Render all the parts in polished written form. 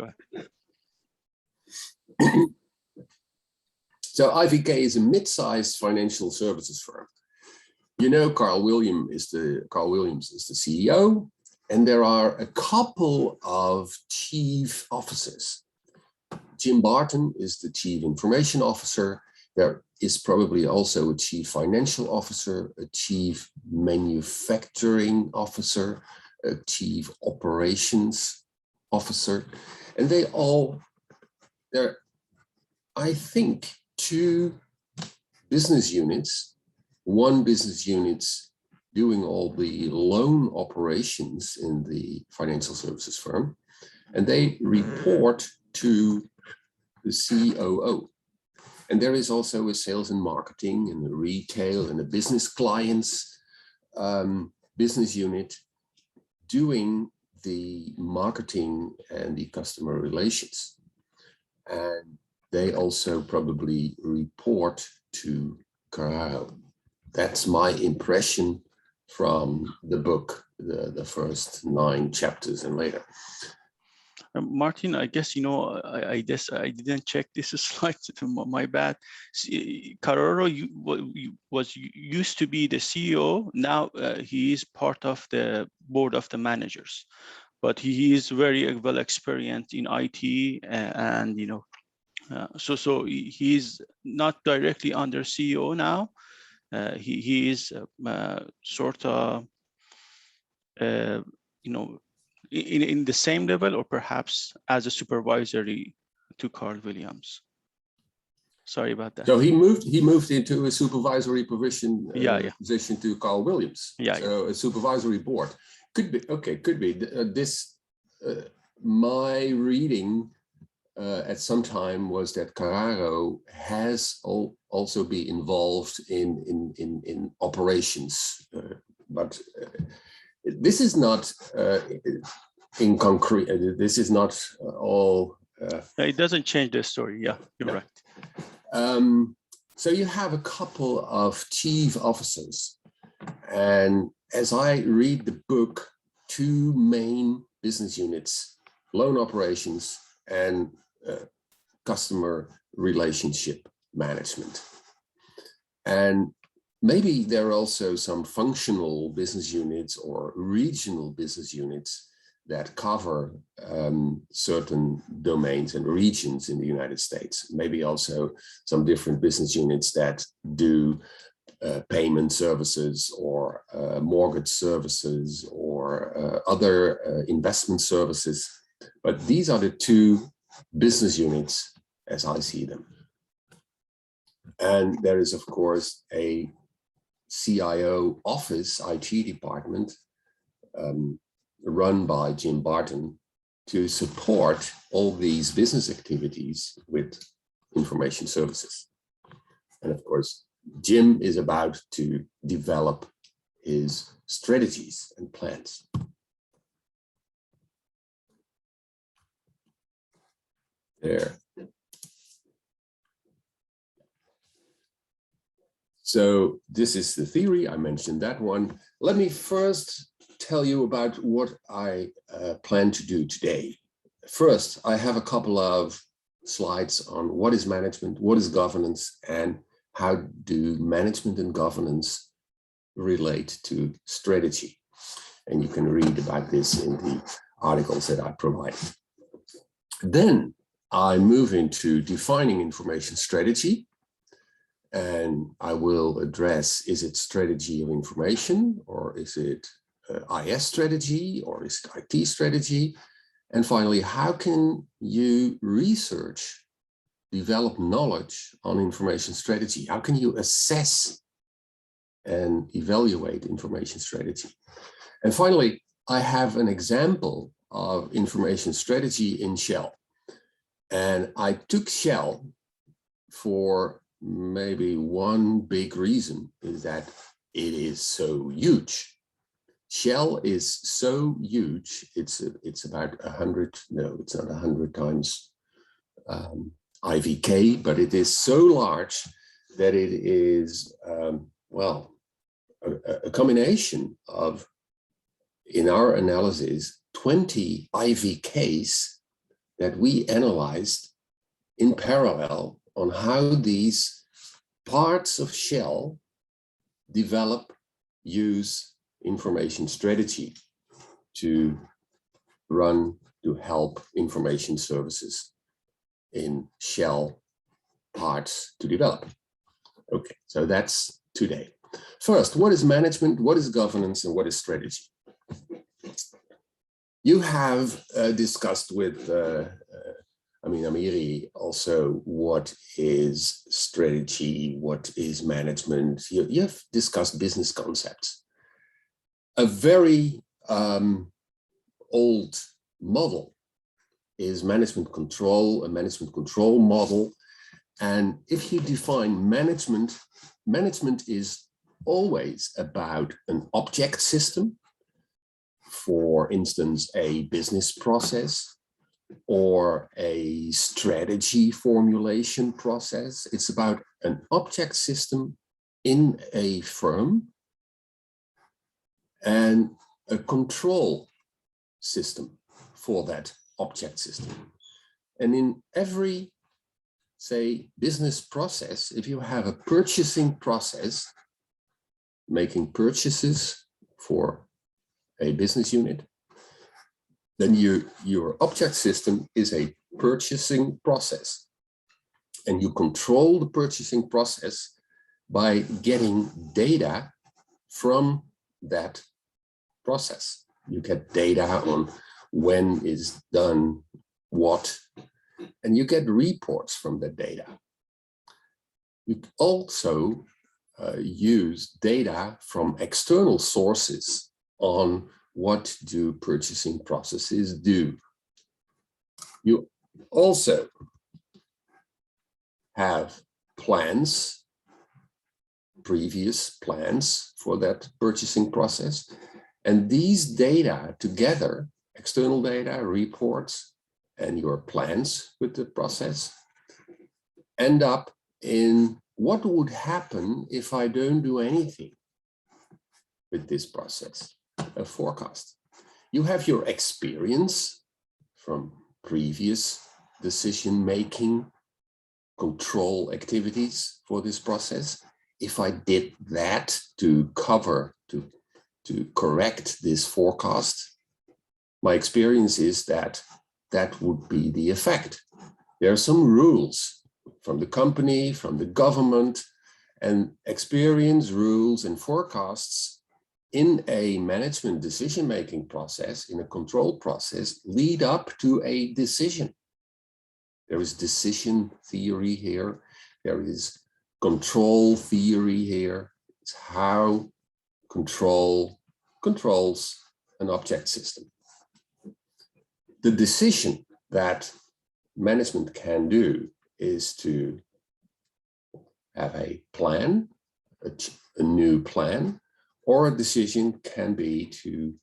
Go ahead. So IVK is a mid-sized financial services firm. You know, Carl Williams is the CEO, and there are a couple of chief officers. Jim Barton is the chief information officer. There is probably also a chief financial officer, a chief manufacturing officer, a chief operations officer, and they're, I think, two business units, one business unit's doing all the loan operations in the financial services firm, and they report to the COO. And there is also a sales and marketing and a retail and a business clients business unit doing the marketing and the customer relations. And they also probably report to Carraro. That's my impression from the book, the first 9 chapters and later. Martin, I guess, you know, I guess I didn't check this slide, my bad. Carraro used to be the CEO. Now he is part of the board of the managers, but he is very well experienced in IT and, you know, so he's not directly under CEO now. He is sort of, you know, in the same level, or perhaps as a supervisory to Carl Williams. Sorry about that. So he moved into a supervisory position position to Carl Williams. So a supervisory board could be okay. Could be this. My reading at some time was that Carraro has also be involved in operations, but this is not in concrete. This is not all. It doesn't change the story. Yeah, you're right. So you have a couple of chief officers, and as I read the book, 2 main business units: loan operations and customer relationship management. And maybe there are also some functional business units or regional business units that cover certain domains and regions in the United States. Maybe also some different business units that do payment services or mortgage services or other investment services. But these are the 2 business units as I see them. And there is, of course, a CIO office, IT department, run by Jim Barton to support all these business activities with information services. And of course, Jim is about to develop his strategies and plans. There. So this is the theory. I mentioned that one. Let me first tell you about what I plan to do today. First, I have a couple of slides on what is management, what is governance, and how do management and governance relate to strategy. And you can read about this in the articles that I provided. Then I move into defining information strategy. And I will address, is it strategy of information, or is it IS strategy, or is it IT strategy? And finally, how can you research, develop knowledge on information strategy? How can you assess and evaluate information strategy? And finally, I have an example of information strategy in Shell. And I took Shell for maybe one big reason, is that it is so huge. Shell is so huge, it's about 100, no, it's not 100 times IVK, but it is so large that it is, well, a combination of, in our analysis, 20 IVKs that we analyzed in parallel on how these parts of Shell develop, use information strategy to help information services in Shell parts to develop. Okay, so that's today. First, what is management, what is governance, and what is strategy? You have discussed with Amin Amiri also what is strategy, what is management. You have discussed business concepts. A very old model is management control, a management control model. And if you define management, management is always about an object system, for instance, a business process or a strategy formulation process. It's about an object system in a firm and a control system for that object system. And in every, say, business process, if you have a purchasing process, making purchases for a business unit, then your object system is a purchasing process. And you control the purchasing process by getting data from that process. You get data on when is done what, and you get reports from the data. You also use data from external sources on what do purchasing processes do. You also have plans, previous plans for that purchasing process. And these data together, external data, reports, and your plans with the process, end up in what would happen if I don't do anything with this process, a forecast. You have your experience from previous decision-making control activities for this process. If I did that to correct this forecast, my experience is that that would be the effect. There are some rules from the company, from the government, and experience, rules, and forecasts in a management decision-making process, in a control process, lead up to a decision. There is decision theory here. There is control theory here. It's how control controls an object system. The decision that management can do is to have a plan, a new plan, or a decision can be to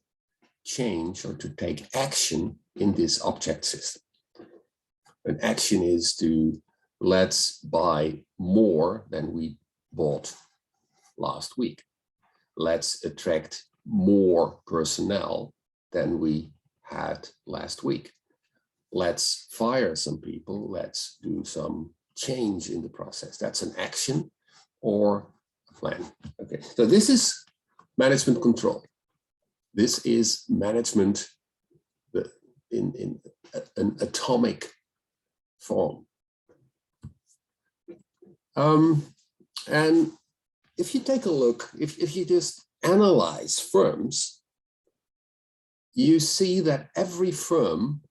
change or to take action in this object system. An action is to let's buy more than we bought last week. Let's attract more personnel than we had last week. Let's fire some people. Let's do some change in the process. That's an action or a plan. Okay, so this is management control. This is management in an atomic form. And if you take a look, if you just analyze firms, you see that every firm,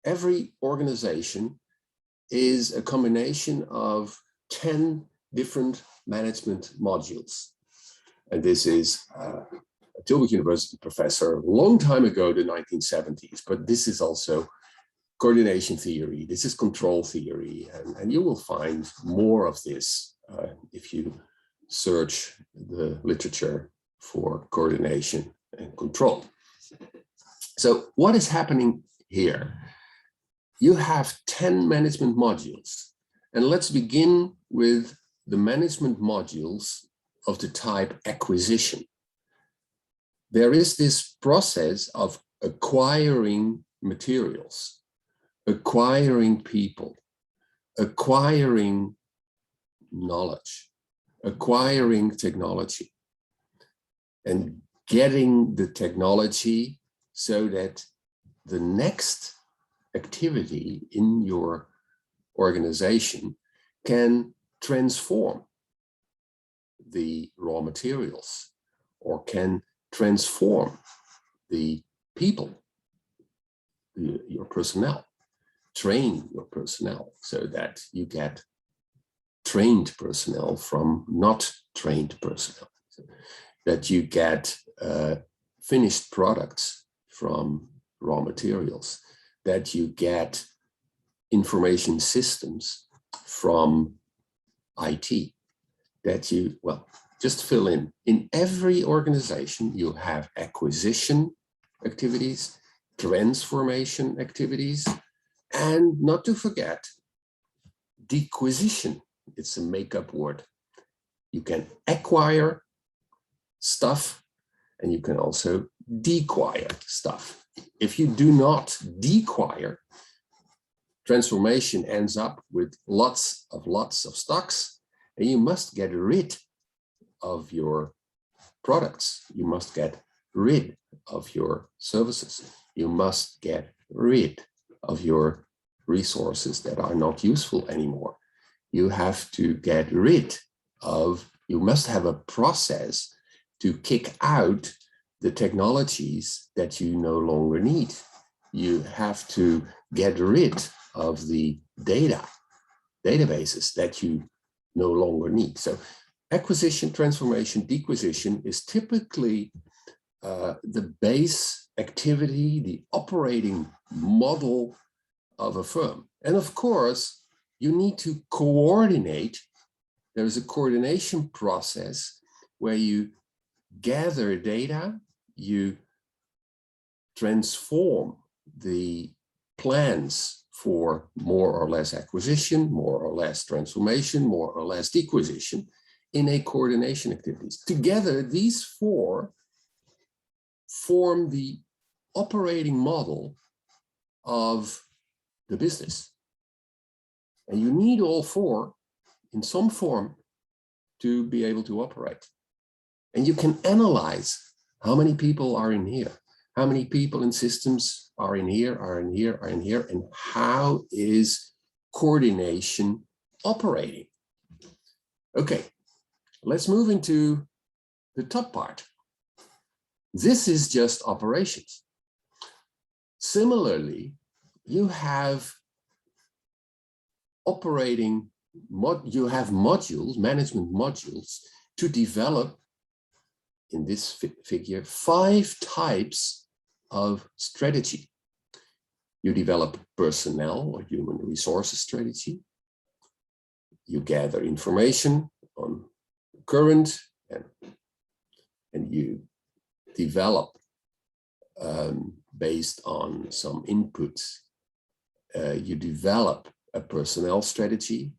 every organization is a combination of 10 different management modules. And this is a Tilburg University professor a long time ago, the 1970s, but this is also coordination theory, this is control theory, and you will find more of this if you search the literature for coordination and control. So what is happening here? You have 10 management modules, and let's begin with the management modules of the type acquisition. There is this process of acquiring materials. acquiring people, acquiring knowledge, acquiring technology, and getting the technology so that the next activity in your organization can transform the raw materials or can transform the people, your personnel, train your personnel so that you get trained personnel from not trained personnel, so that you get finished products from raw materials, that you get information systems from IT, that you, well, just fill in. In every organization, you have acquisition activities, transformation activities, and not to forget, dequisition. It's a make-up word. You can acquire stuff and you can also dequire stuff. If you do not dequire, transformation ends up with lots of stocks, and you must get rid of your products. You must get rid of your services. You must get rid of your resources that are not useful anymore. You have to get rid of, you must have a process to kick out the technologies that you no longer need. You have to get rid of the databases that you no longer need. So acquisition, transformation, dequisition is typically the base activity, the operating model of a firm. And of course, you need to coordinate. There's a coordination process where you gather data, you transform the plans for more or less acquisition, more or less transformation, more or less dequisition in a coordination activities. Together, these four form the operating model of the business. And you need all four in some form to be able to operate. And you can analyze how many people are in here, how many people in systems are in here, are in here, are in here, and how is coordination operating. Okay, let's move into the top part. This is just operations. Similarly, you have operating, you have modules, management modules to develop, in this figure, 5 types of strategy. You develop personnel or human resources strategy. You gather information on current and you develop based on some inputs. You develop a personnel strategy.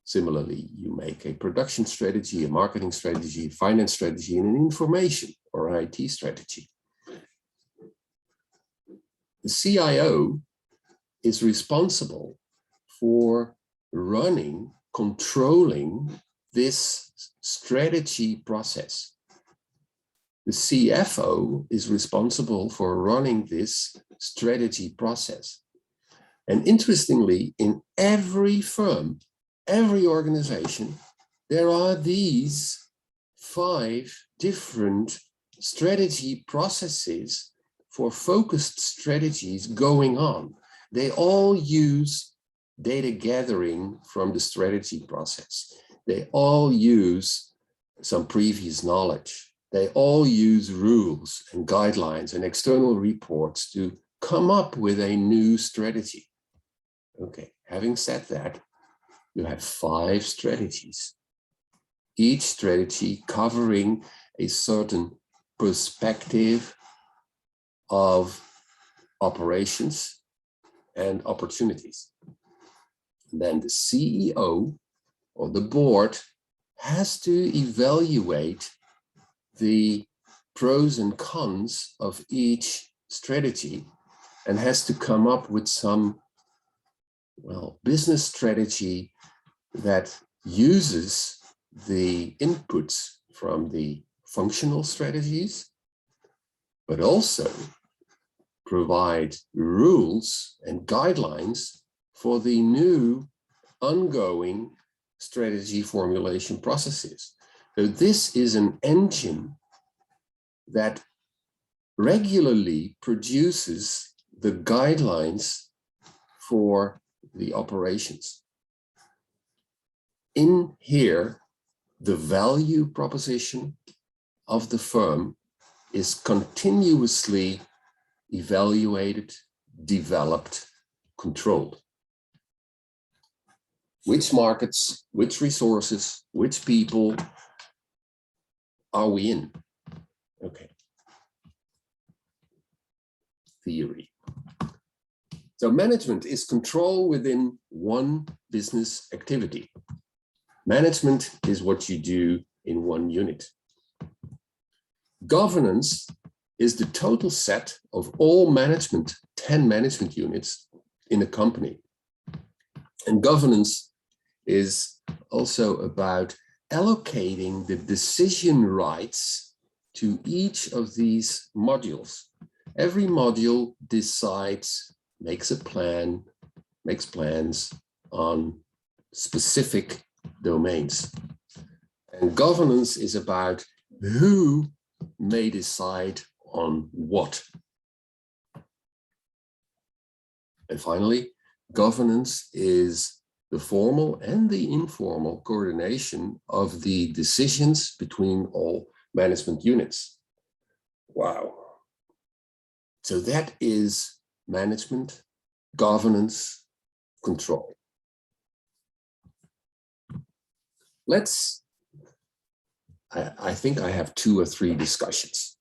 Similarly, you make a production strategy, a marketing strategy, finance strategy, and an information or IT strategy. The CIO is responsible for running, controlling this strategy process. The CFO is responsible for running this strategy process. And interestingly, in every firm, every organization, there are these 5 different strategy processes for focused strategies going on. They all use data gathering from the strategy process. They all use some previous knowledge. They all use rules and guidelines and external reports to come up with a new strategy. Okay, having said that, you have 5 strategies, each strategy covering a certain perspective of operations and opportunities. Then the CEO or the board has to evaluate the pros and cons of each strategy and has to come up with some well, business strategy that uses the inputs from the functional strategies, but also provide rules and guidelines for the new ongoing strategy formulation processes. So this is an engine that regularly produces the guidelines for the operations. In here, the value proposition of the firm is continuously evaluated, developed, controlled. Which markets, which resources, which people are we in? Okay. Theory. So management is control within one business activity. Management is what you do in one unit. Governance is the total set of all management, 10 management units in a company. And governance is also about allocating the decision rights to each of these modules. Every module decides, makes a plan, makes plans on specific domains. And governance is about who may decide on what. And finally, governance is the formal and the informal coordination of the decisions between all management units. Wow. So that is management, governance, control. I think I have 2 or 3 discussions.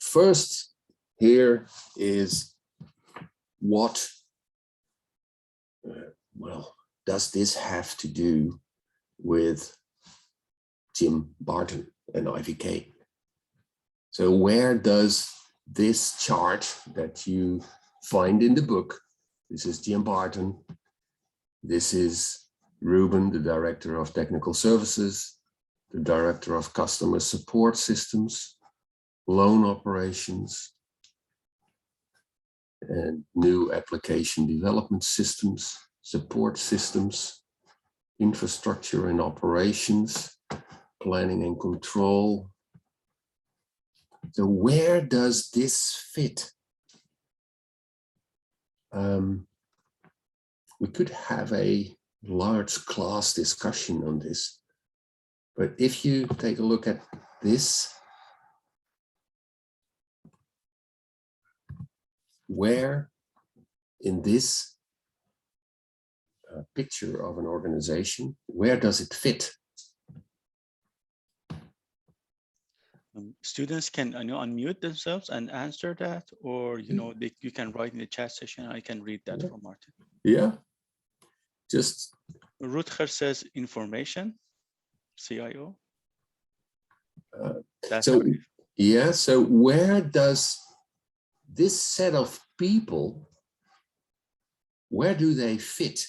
First, here is what, well, does this have to do with Jim Barton and IVK? So where does this chart that you find in the book, this is Jim Barton, this is Ruben, the Director of Technical Services, the Director of Customer Support Systems, Loan Operations, and New Application Development Systems, Support Systems, Infrastructure and Operations, Planning and Control. So where does this fit? We could have a large class discussion on this, but if you take a look at this, where in this picture of an organization, where does it fit? Students can unmute themselves and answer that, or you can write in the chat session. I can read that for Martin. Yeah, just Rutger says information, CIO. So yeah, so where does this set of people, where do they fit?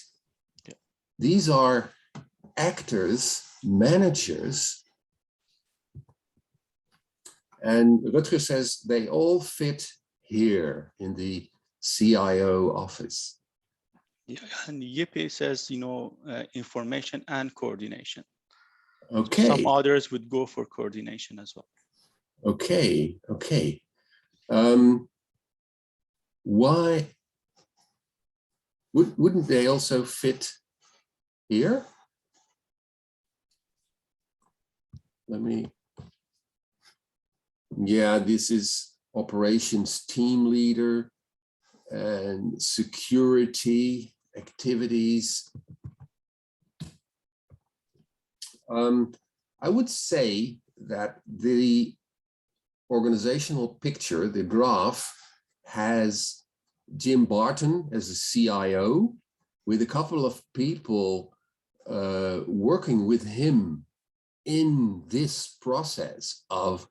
Yeah. These are actors, managers. And Rutger says they all fit here in the CIO office. Yeah, and Yippee says, information and coordination. Okay. Some others would go for coordination as well. Okay, okay. Why wouldn't they also fit here? Let me. Yeah, this is operations team leader and security activities. I would say that the organizational picture, the graph, has Jim Barton as a CIO with a couple of people working with him in this process of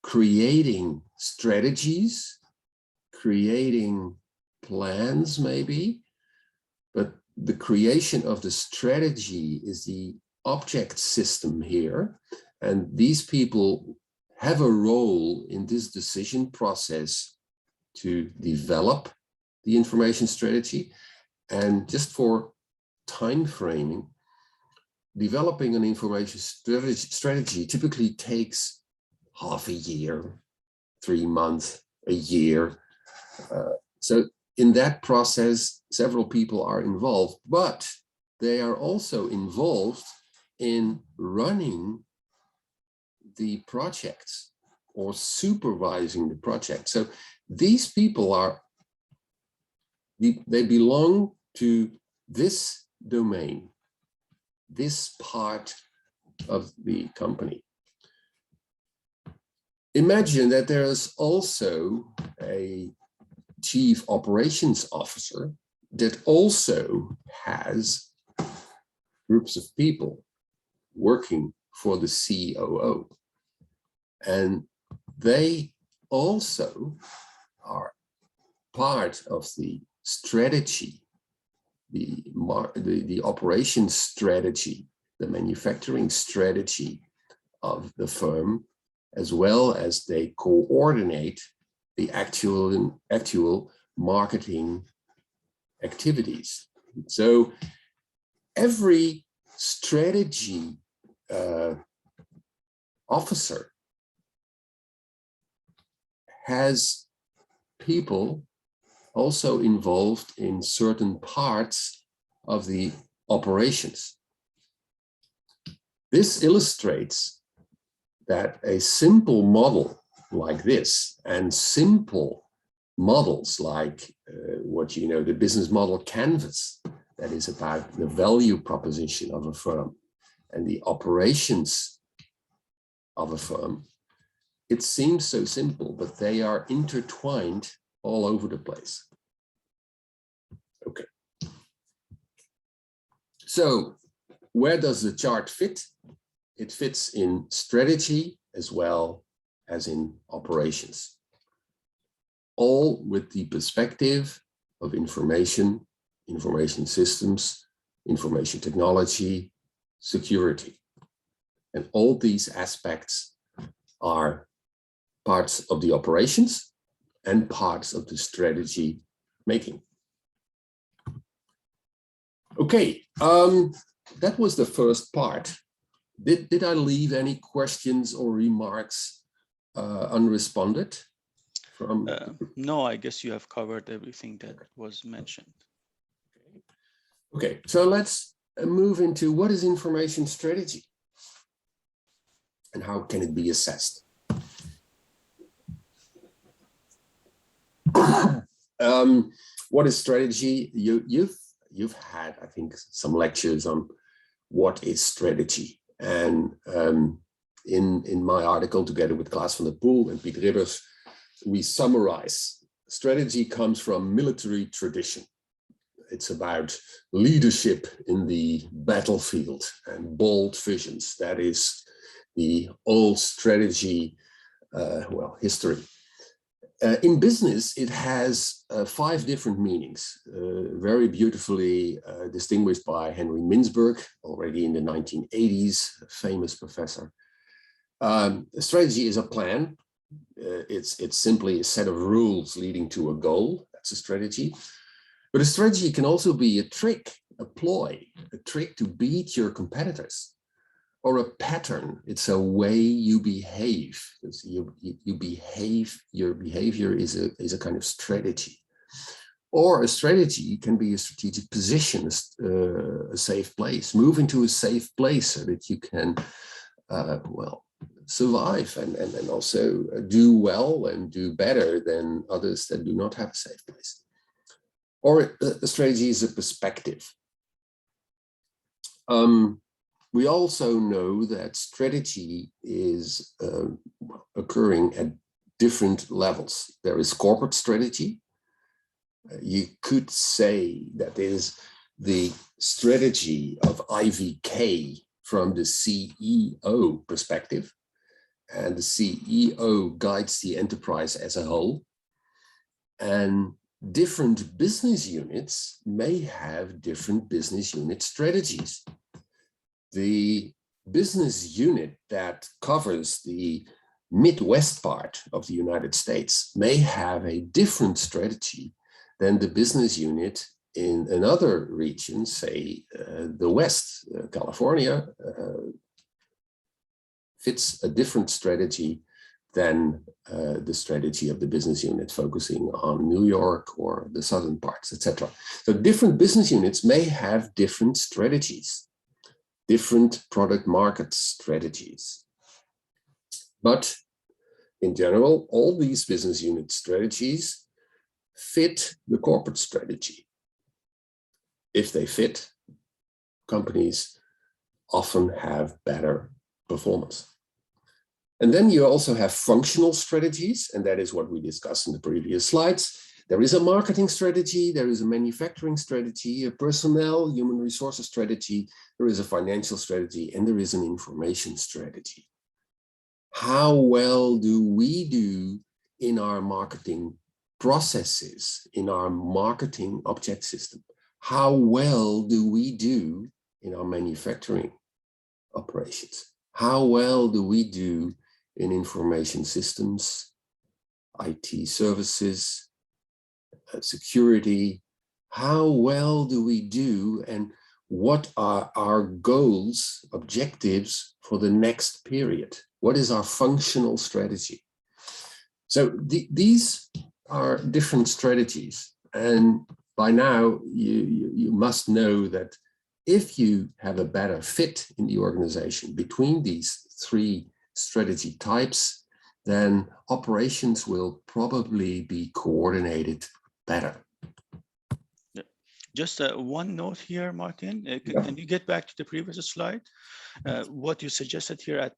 creating strategies, creating plans maybe, but the creation of the strategy is the object system here. And these people have a role in this decision process to develop the information strategy. And just for time framing, developing an information strategy typically takes half a year, 3 months, a year. So in that process, several people are involved, but they are also involved in running the projects or supervising the project. So these people they belong to this domain, this part of the company. Imagine that there is also a chief operations officer that also has groups of people working for the COO. And they also are part of the strategy, the operations strategy, the manufacturing strategy of the firm, as well as they coordinate the actual marketing activities. So every strategy officer has people also involved in certain parts of the operations. This illustrates that a simple model like this and simple models like what you know, the business model canvas, that is about the value proposition of a firm and the operations of a firm. It seems so simple, but they are intertwined all over the place. Okay. So where does the chart fit? It fits in strategy as well as in operations, all with the perspective of information systems, information technology, security. And all these aspects are parts of the operations and parts of the strategy making. Okay, that was the first part. Did I leave any questions or remarks unresponded? No, I guess you have covered everything that was mentioned. Okay, so let's move into what is information strategy and how can it be assessed? What is strategy? You've had, I think, some lectures on what is strategy. And in my article, together with Klaas van der Poel and Piet Ribbers, we summarize strategy comes from military tradition. It's about leadership in the battlefield and bold visions. That is the old strategy, history. In business, it has 5 different meanings, very beautifully distinguished by Henry Mintzberg, already in the 1980s, a famous professor. Strategy is a plan. It's simply a set of rules leading to a goal. That's a strategy. But a strategy can also be a trick, a ploy, a trick to beat your competitors. Or a pattern, it's a way you behave. You behave, your behavior is a kind of strategy. Or a strategy can be a strategic position, a safe place. Move into a safe place so that you can, survive and also do well and do better than others that do not have a safe place. Or a strategy is a perspective. We also know that strategy is occurring at different levels. There is corporate strategy. You could say that is the strategy of IVK from the CEO perspective. And the CEO guides the enterprise as a whole. And different business units may have different business unit strategies. The business unit that covers the Midwest part of the United States may have a different strategy than the business unit in another region, say the West. California fits a different strategy than the strategy of the business unit focusing on New York or the southern parts, etc. So different business units may have different strategies, different product market strategies. But in general, all these business unit strategies fit the corporate strategy. If they fit, companies often have better performance. And then you also have functional strategies, and that is what we discussed in the previous slides. There is a marketing strategy, there is a manufacturing strategy, a personnel, human resources strategy, there is a financial strategy, and there is an information strategy. How well do we do in our marketing processes, in our marketing object system? How well do we do in our manufacturing operations? How well do we do in information systems, IT services, security? How well do we do, and what are our goals, objectives for the next period? What is our functional strategy? So these are different strategies, and by now you must know that if you have a better fit in the organization between these three strategy types, then operations will probably be coordinated better. Just one note here, Martin. Can you get back to the previous slide? What you suggested here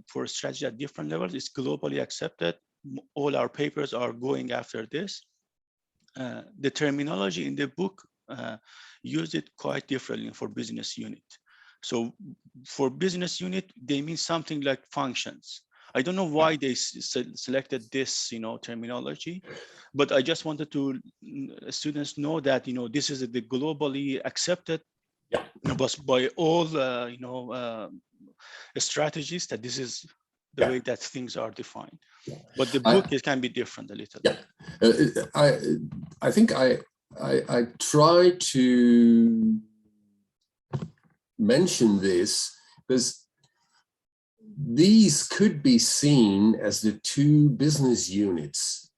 for strategy at different levels is globally accepted. All our papers are going after this. The terminology in the book use it quite differently for business unit. So for business unit, they mean something like functions. I don't know why they selected this, terminology, but I just wanted to students know that, this is the globally accepted by all, strategies, that this is the way that things are defined. But the book can be different a little. I think I try to mention this because these could be seen as the two business units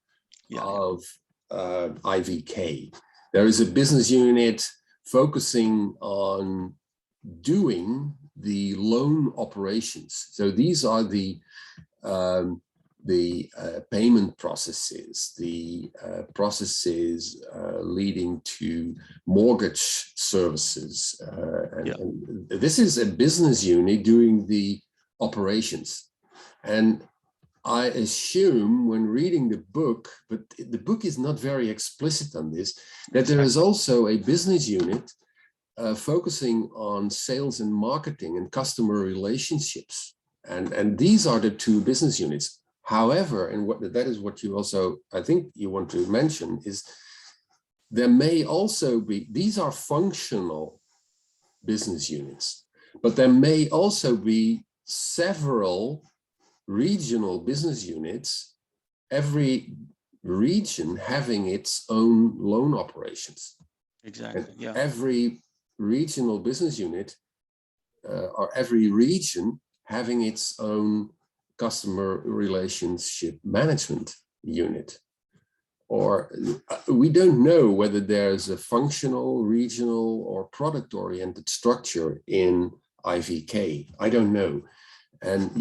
of IVK. There is a business unit focusing on doing the loan operations. So these are the payment processes, the processes leading to mortgage services. And this is a business unit doing the operations. And I assume when reading the book, but the book is not very explicit on this, that there is also a business unit focusing on sales and marketing and customer relationships. And these are the two business units. However, and that is what you also, I think you want to mention, is there may also be, these are functional business units, but there may also be several regional business units, every region having its own loan operations. Exactly, and every regional business unit or every region having its own customer relationship management unit. Or we don't know whether there's a functional, regional, or product-oriented structure in IVK. I don't know. And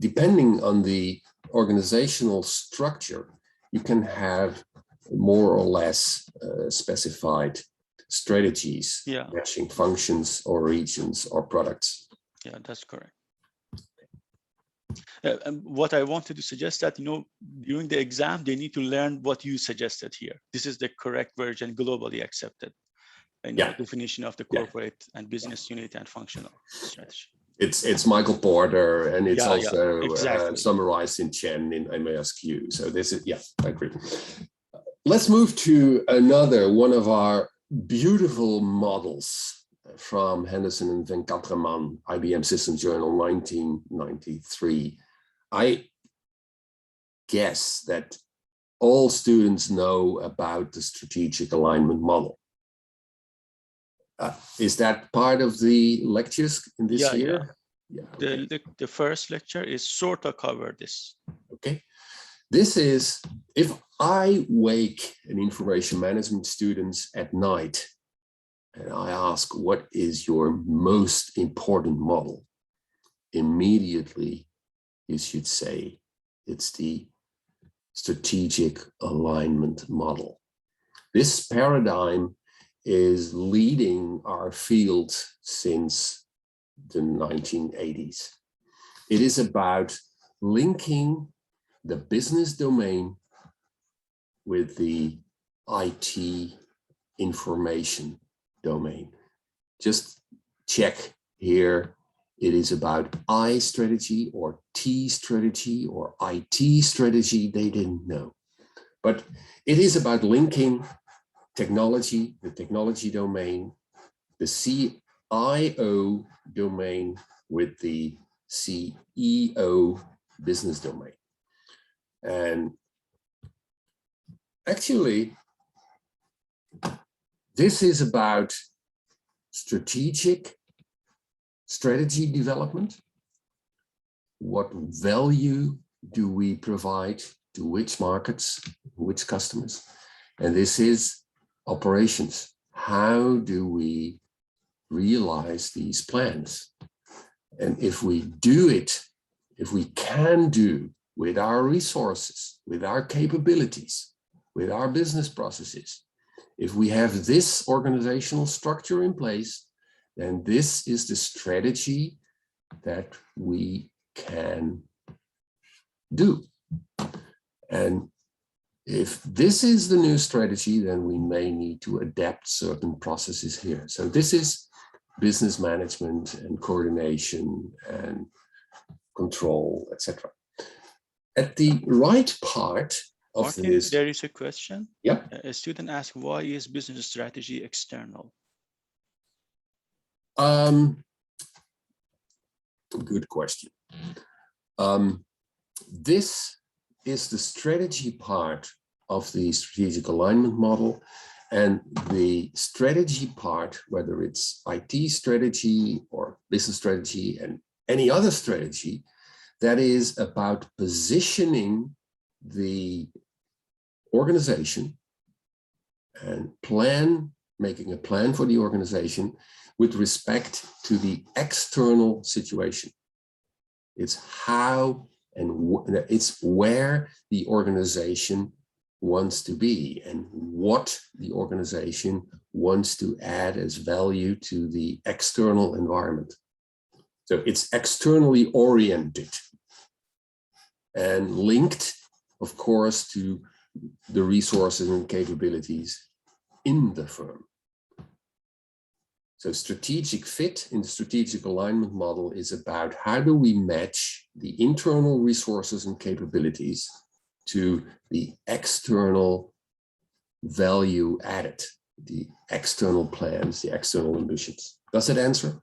depending on the organizational structure, you can have more or less specified strategies matching functions or regions or products. Yeah, that's correct. And what I wanted to suggest that, during the exam, they need to learn what you suggested here. This is the correct version, globally accepted definition of the corporate and business unit and functional strategy. It's Michael Porter, and it's also summarized in Chen in MASQ. So this is, I agree. let's move to another one of our beautiful models from Henderson and Venkatraman, IBM Systems Journal, 1993. I guess that all students know about the strategic alignment model. Is that part of the lectures in this year? Yeah. Okay. The first lecture is sort of cover this. Okay. This is, if I wake an information management students at night and I ask, what is your most important model? Immediately, you should say, it's the strategic alignment model. This paradigm is leading our field since the 1980s. It is about linking the business domain with the IT information domain. Just check here. It is about I strategy or T strategy or IT strategy. They didn't know. But it is about linking technology, the technology domain, the CIO domain with the CEO business domain. And actually, this is about strategic strategy development. What value do we provide to which markets, which customers? And this is operations. How do we realize these plans? And if we do it, if we can do with our resources, with our capabilities, with our business processes, if we have this organizational structure in place, then this is the strategy that we can do. And if this is the new strategy, then we may need to adapt certain processes here. So this is business management and coordination and control, etc. At the right part of Martin, this, there is a question. Yeah. A student asked, why is business strategy external? Good question. This is the strategy part of the strategic alignment model, and the strategy part, whether it's IT strategy or business strategy and any other strategy, that is about positioning the organization and making a plan for the organization with respect to the external situation. It's how and it's where the organization wants to be and what the organization wants to add as value to the external environment. So it's externally oriented and linked, of course, to the resources and capabilities in the firm. So strategic fit in the strategic alignment model is about how do we match the internal resources and capabilities to the external value added, the external plans, the external ambitions. Does it answer?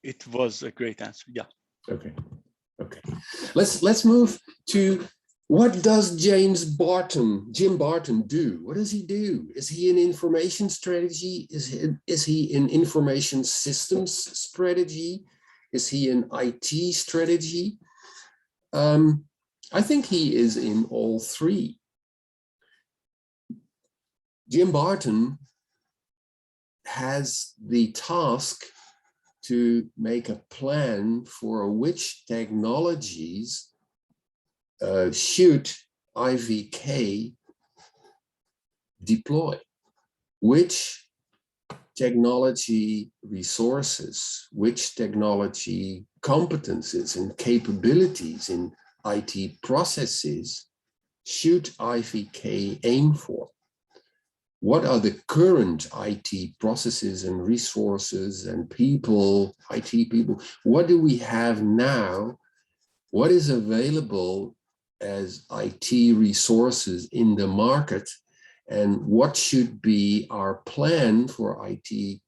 It was a great answer, yeah. Okay, okay. Let's move to, what does Jim Barton do? What does he do? Is he in information strategy? Is he in information systems strategy? Is he in IT strategy? I think he is in all three. Jim Barton has the task to make a plan for which technologies should IVK deploy, which technology resources, which technology competences and capabilities in IT processes should IVK aim for? What are the current IT processes and resources and people, IT people? What do we have now? What is available as IT resources in the market, and what should be our plan for IT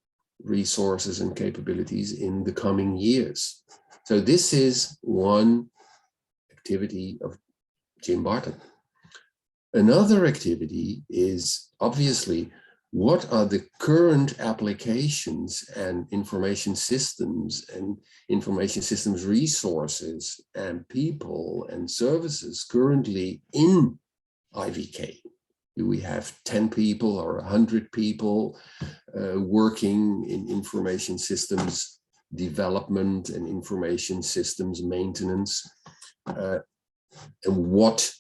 resources and capabilities in the coming years. So this is one activity of Jim Barton. Another activity is obviously what are the current applications and information systems resources and people and services currently in IVK. Do we have 10 people or 100 people working in information systems development and information systems maintenance? And what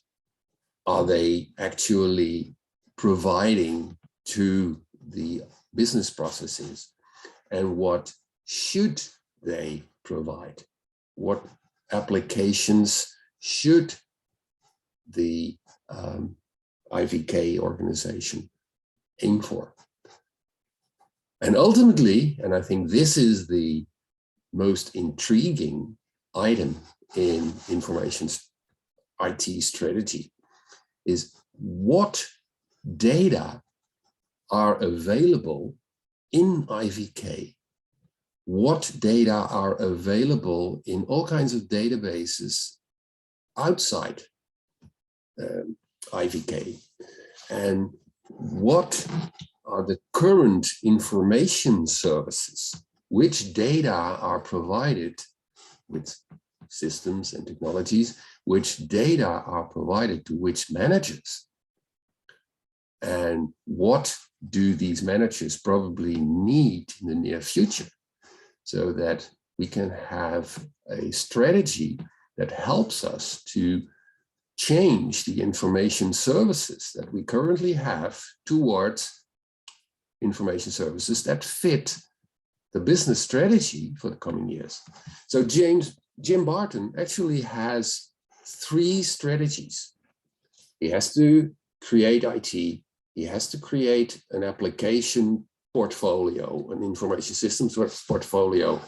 are they actually providing to the business processes? And what should they provide? What applications should the IVK organization aim for? And ultimately, and I think this is the most intriguing item in information IT strategy, is what data are available in IVK, what data are available in all kinds of databases outside IVK, and what are the current information services, which data are provided with systems and technologies, which data are provided to which managers, and what do these managers probably need in the near future, so that we can have a strategy that helps us to change the information services that we currently have towards information services that fit the business strategy for the coming years. So Jim Barton actually has 3 strategies. He has to create IT, he has to create an application portfolio, an information systems portfolio,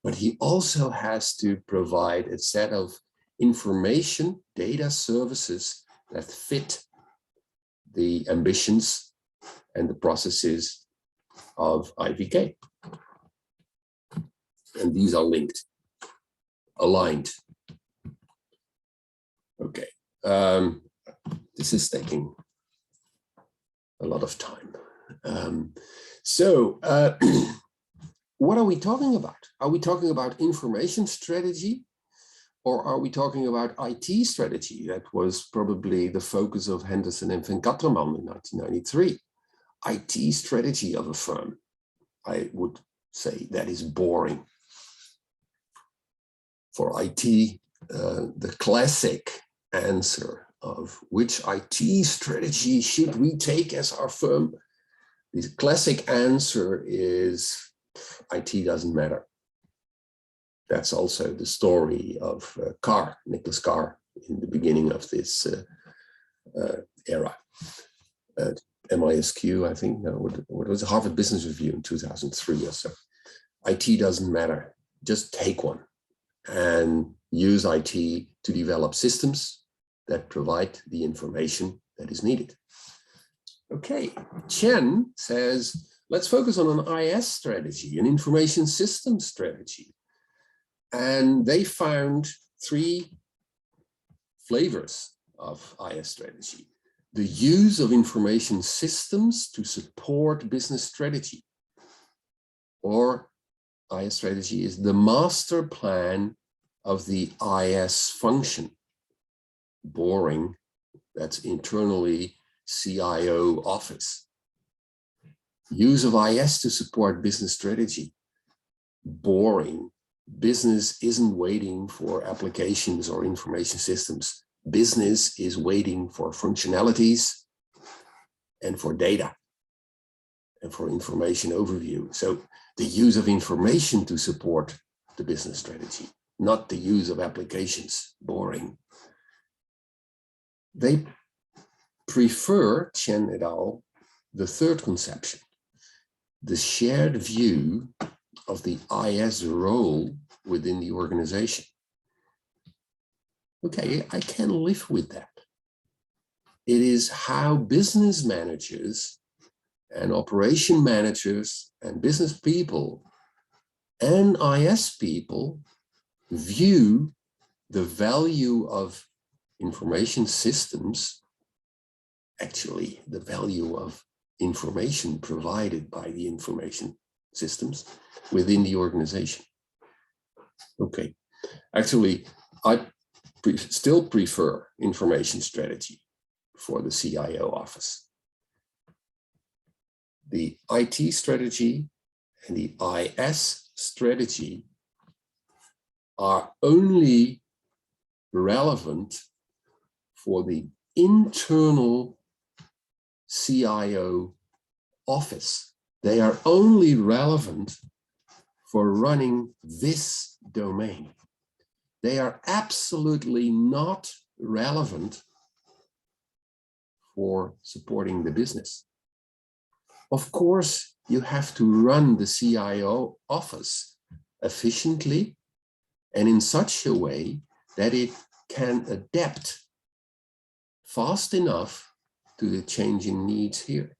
but he also has to provide a set of information data services that fit the ambitions and the processes of IVK. And these are linked, aligned. Okay, this is taking a lot of time. What are we talking about? Are we talking about information strategy, or are we talking about IT strategy? That was probably the focus of Henderson and Van Katterman in 1993. IT strategy of a firm. I would say that is boring. For IT, the classic answer of which IT strategy should we take as our firm? The classic answer is IT doesn't matter. That's also the story of Nicholas Carr, in the beginning of this era. MISQ, I think, no, what was Harvard Business Review in 2003 or so. IT doesn't matter, just take one and use IT to develop systems that provide the information that is needed. Okay, Chen says, let's focus on an IS strategy, an information systems strategy. And they found 3 flavors of IS strategy. The use of information systems to support business strategy, or IS strategy is the master plan of the IS function. Boring, that's internally CIO office. Use of IS to support business strategy. Boring. Business isn't waiting for applications or information systems. Business is waiting for functionalities and for data and for information overview. So the use of information to support the business strategy, not the use of applications. Boring. They prefer, Chen et al., the third conception, the shared view of the IS role within the organization. Okay, I can live with that. It is how business managers and operation managers and business people and IS people view the value of information systems, actually the value of information provided by the information systems within the organization. Okay, actually, I still prefer information strategy for the CIO office. The IT strategy and the IS strategy are only relevant for the internal CIO office. They are only relevant for running this domain. They are absolutely not relevant for supporting the business. Of course, you have to run the CIO office efficiently and in such a way that it can adapt fast enough to the changing needs here.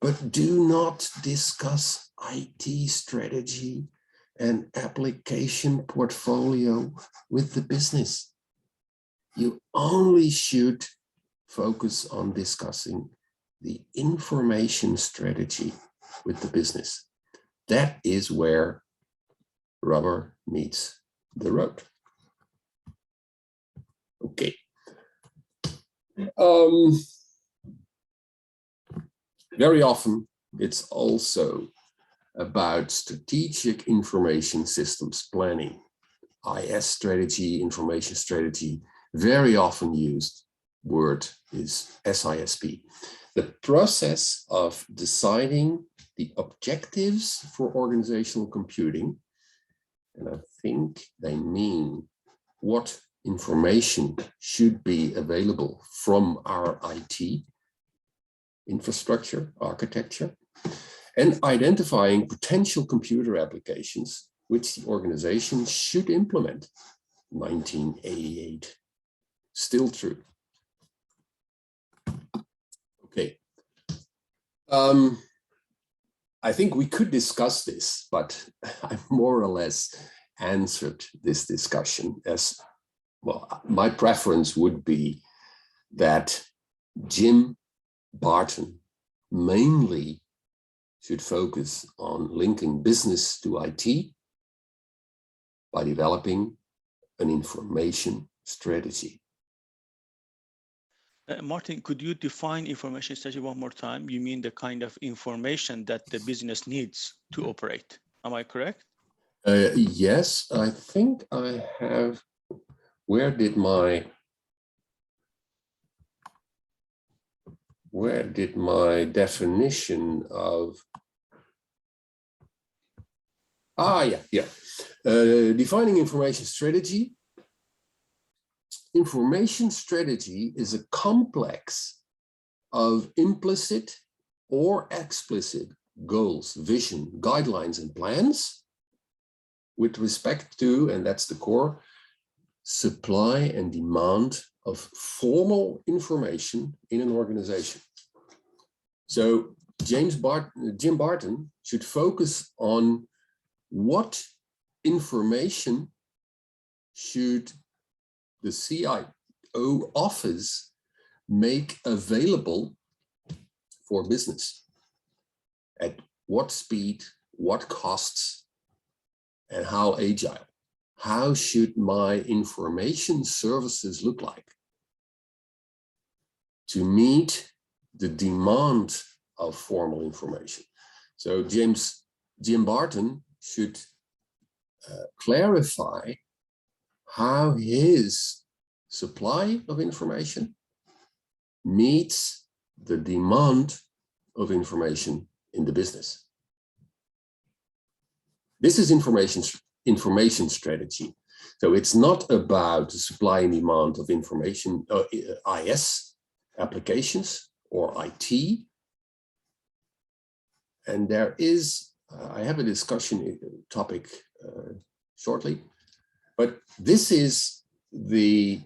But do not discuss IT strategy and application portfolio with the business. You only should focus on discussing the information strategy with the business. That is where rubber meets the road. Okay. Very often, it's also about strategic information systems planning. IS strategy, information strategy, very often used word is SISP. The process of deciding the objectives for organizational computing, and I think they mean what information should be available from our IT infrastructure, architecture, and identifying potential computer applications which the organization should implement. 1988, still true. Okay. I think we could discuss this, but I more or less answered this discussion as, well, my preference would be that Jim Barton mainly should focus on linking business to IT by developing an information strategy. Martin, could you define information strategy one more time? You mean the kind of information that the business needs to operate. Am I correct? Yes, I think I have. Where did my definition of defining information strategy. Information strategy is a complex of implicit or explicit goals, vision, guidelines, and plans with respect to, and that's the core, supply and demand of formal information in an organization. So Jim Barton should focus on what information should the CIO office make available for business, at what speed, what costs, and how agile. How should my information services look like to meet the demand of formal information? So Jim Barton should clarify how his supply of information meets the demand of information in the business. This is information strategy. So it's not about the supply and demand of information, IS applications or IT. And there is, I have a discussion topic shortly, but this is the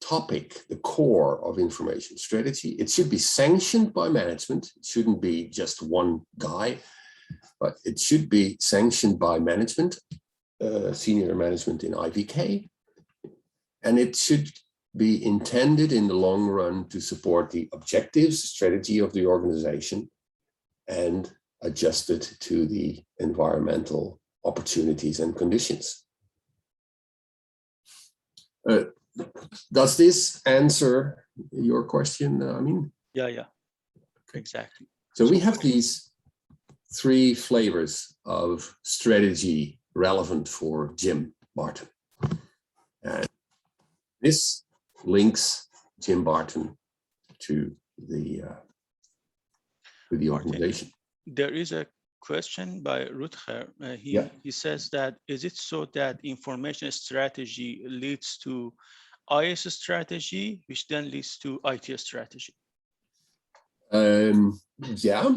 topic, the core of information strategy. It should be sanctioned by management. It shouldn't be just one guy, but it should be sanctioned by management, senior management in IVK. And it should be intended in the long run to support the objectives, strategy of the organization, and adjusted to the environmental opportunities and conditions. Does this answer your question, Amin? Yeah, exactly. So we have these three flavors of strategy relevant for Jim Barton. And this links Jim Barton to the organization. There is a question by Rutger. He says that, is it so that information strategy leads to IS strategy, which then leads to IT strategy? Yeah,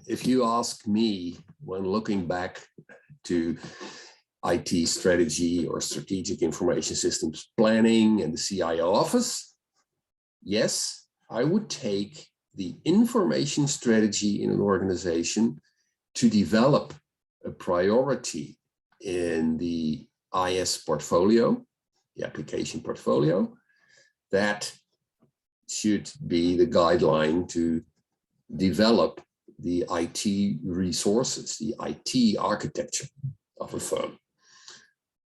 if you ask me, when looking back to IT strategy or strategic information systems planning and the CIO office, yes, I would take the information strategy in an organization to develop a priority in the IS portfolio, the application portfolio, that should be the guideline to develop the IT resources, the IT architecture of a firm.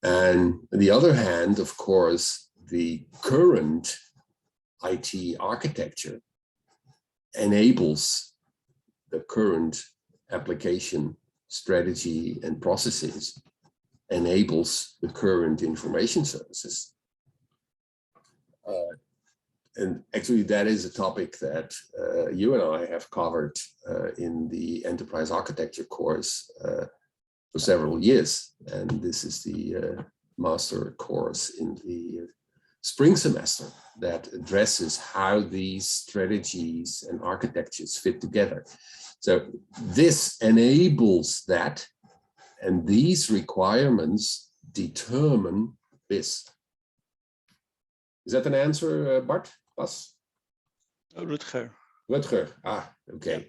And on the other hand, of course, the current IT architecture enables the current application strategy and processes, enables the current information services. And actually, that is a topic that you and I have covered in the enterprise architecture course for several years. And this is the master course in the spring semester that addresses how these strategies and architectures fit together. So this enables that, and these requirements determine this. Is that an answer, Bart? Bas? Rutger. Rutger, okay.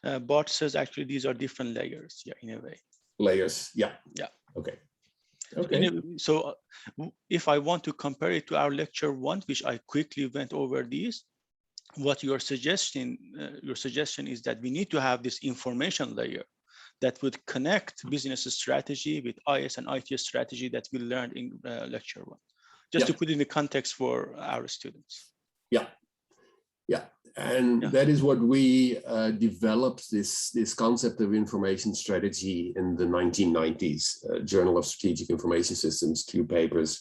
Yeah. Bart says actually these are different layers, yeah, in a way. Layers, yeah. Okay. Okay. So if I want to compare it to our lecture 1, which I quickly went over these, what your suggestion is that we need to have this information layer that would connect business strategy with IS and IT strategy that we learned in lecture 1. Just to put in the context for our students. Yeah. And that is what we developed, this concept of information strategy in the 1990s, Journal of Strategic Information Systems, 2 papers.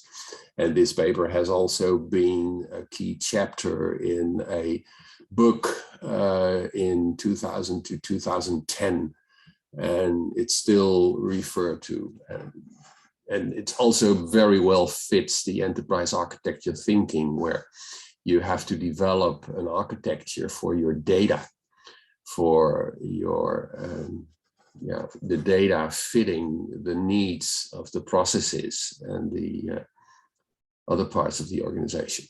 And this paper has also been a key chapter in a book in 2000 to 2010. And it's still referred to. And it also very well fits the enterprise architecture thinking, where you have to develop an architecture for your data, for your the data fitting the needs of the processes and the other parts of the organization.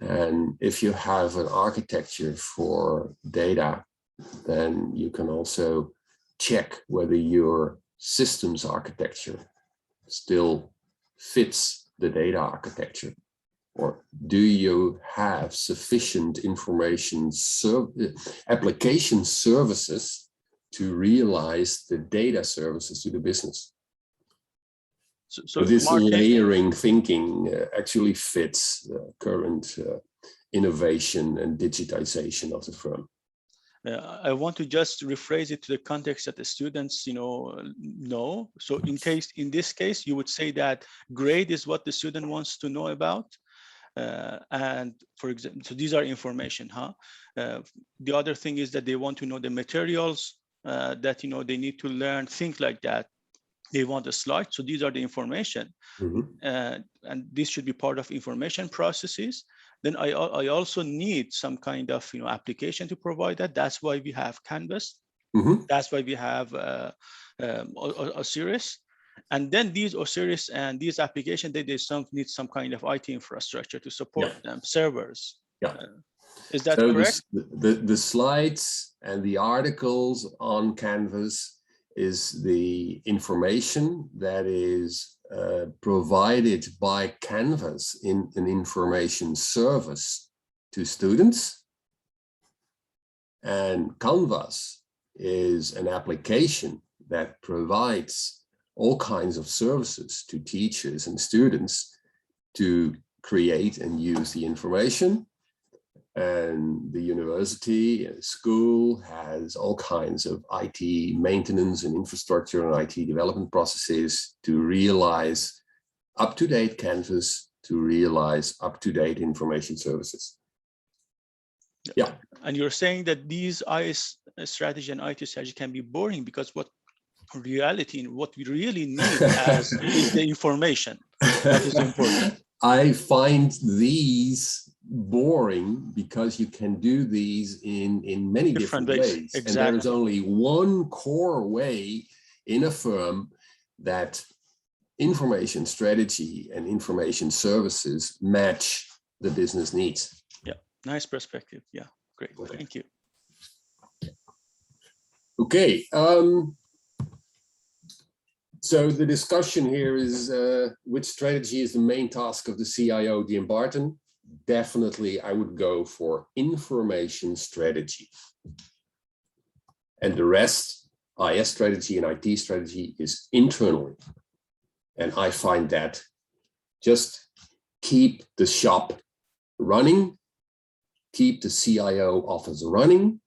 And if you have an architecture for data, then you can also check whether your systems architecture still fits the data architecture, or do you have sufficient information application services to realize the data services to the business? So this layering thinking actually fits the current innovation and digitization of the firm. I want to just rephrase it to the context that the students, know. So in this case, you would say that grade is what the student wants to know about. And for example, so these are information, the other thing is that they want to know the materials that, they need to learn, things like that. They want a slide. So these are the information. And this should be part of information processes. Then I also need some kind of application to provide that. That's why we have Canvas. That's why we have Osiris. And then these Osiris and these applications, they need some kind of IT infrastructure to support them, servers. Yeah. Is that So correct? the slides and the articles on Canvas is the information that is provided by Canvas in an information service to students. And Canvas is an application that provides all kinds of services to teachers and students to create and use the information. And the university and school has all kinds of IT maintenance and infrastructure and IT development processes to realize up-to-date Canvas, to realize up-to-date information services. Yeah. And you're saying that these IS strategy and IT strategy can be boring because what reality and what we really need is the information that is important. I find these boring because you can do these in many different ways. Exactly. And there is only one core way in a firm that information strategy and information services match the business needs. Yeah, nice perspective. Yeah, great. Okay. Thank you. Okay. So the discussion here is which strategy is the main task of the CIO, Jim Barton? Definitely, I would go for information strategy. And the rest, IS strategy and IT strategy, is internally. And I find that just keep the shop running, keep the CIO office running.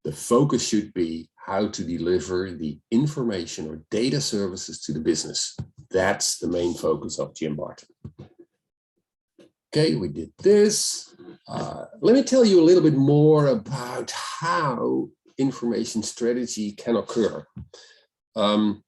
The focus should be how to deliver the information or data services to the business. That's the main focus of Jim Barton. Okay, we did this. Let me tell you a little bit more about how information strategy can occur. I've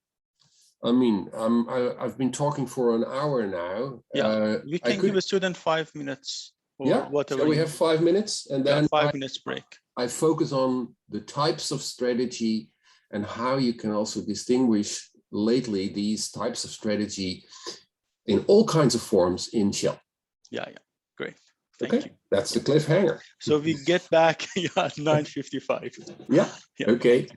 been talking for an hour now. Yeah, we can give a student 5 minutes or whatever. So we have 5 minutes and then 5 minutes break. I focus on the types of strategy and how you can also distinguish lately these types of strategy in all kinds of forms in Shell. Yeah, great. Thank you. That's the cliffhanger. So we get back at 9:55. Yeah, okay.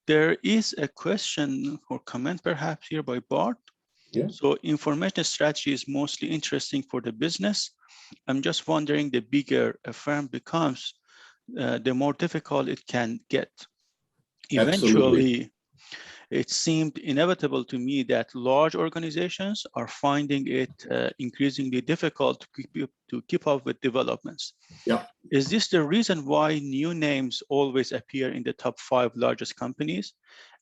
There is a question or comment perhaps here by Bart. Yeah. So information strategy is mostly interesting for the business. I'm just wondering, the bigger a firm becomes, the more difficult it can get. Eventually, it seemed inevitable to me that large organizations are finding it increasingly difficult to keep up with developments. Yeah. Is this the reason why new names always appear in the top 5 largest companies?